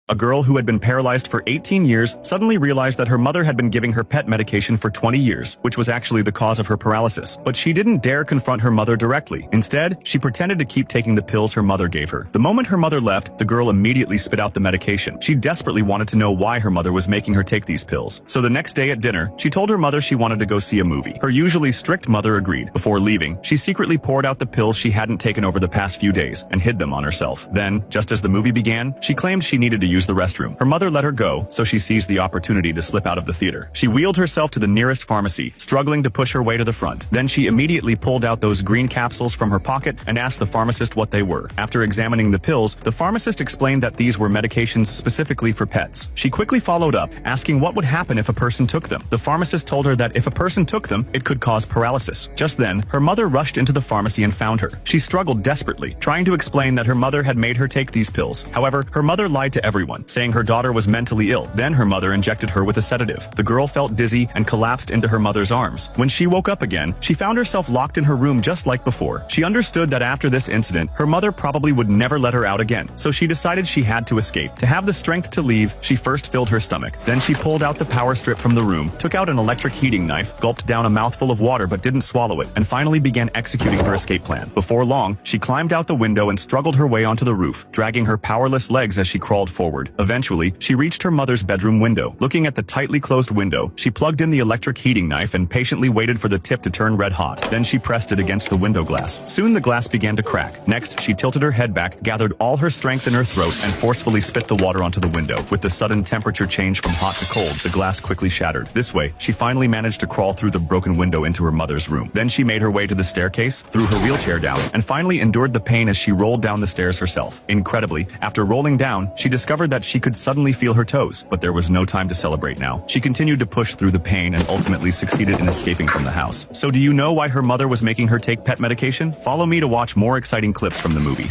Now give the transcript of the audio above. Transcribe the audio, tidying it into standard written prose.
A girl who had been paralyzed for 18 years suddenly realized that her mother had been giving her pet medication for 20 years, which was actually the cause of her paralysis. But she didn't dare confront her mother directly. Instead, she pretended to keep taking the pills her mother gave her. The moment her mother left, the girl immediately spit out the medication. She desperately wanted to know why her mother was making her take these pills. So the next day at dinner, she told her mother she wanted to go see a movie. Her usually strict mother agreed. Before leaving, she secretly poured out the pills she hadn't taken over the past few days and hid them on herself. Then, just as the movie began, she claimed she needed to use the restroom. Her mother let her go, so she seized the opportunity to slip out of the theater. She wheeled herself to the nearest pharmacy, struggling to push her way to the front. Then she immediately pulled out those green capsules from her pocket and asked the pharmacist what they were. After examining the pills, the pharmacist explained that these were medications specifically for pets. She quickly followed up, asking what would happen if a person took them. The pharmacist told her that if a person took them, it could cause paralysis. Just then, her mother rushed into the pharmacy and found her. She struggled desperately, trying to explain that her mother had made her take these pills. However, her mother lied to everyone, saying her daughter was mentally ill. Then her mother injected her with a sedative. The girl felt dizzy and collapsed into her mother's arms. When she woke up again, she found herself locked in her room just like before. She understood that after this incident, her mother probably would never let her out again, so she decided she had to escape. To have the strength to leave, she first filled her stomach. Then she pulled out the power strip from the room, took out an electric heating knife, gulped down a mouthful of water but didn't swallow it, and finally began executing her escape plan. Before long, she climbed out the window and struggled her way onto the roof, dragging her powerless legs as she crawled forward. Eventually, she reached her mother's bedroom window. Looking at the tightly closed window, she plugged in the electric heating knife and patiently waited for the tip to turn red hot. Then she pressed it against the window glass. Soon the glass began to crack. Next, she tilted her head back, gathered all her strength in her throat, and forcefully spit the water onto the window. With the sudden temperature change from hot to cold, the glass quickly shattered. This way, she finally managed to crawl through the broken window into her mother's room. Then she made her way to the staircase, threw her wheelchair down, and finally endured the pain as she rolled down the stairs herself. Incredibly, after rolling down, she discovered that she could suddenly feel her toes, but there was no time to celebrate now. She continued to push through the pain and ultimately succeeded in escaping from the house. So do you know why her mother was making her take pet medication? Follow me to watch more exciting clips from the movie.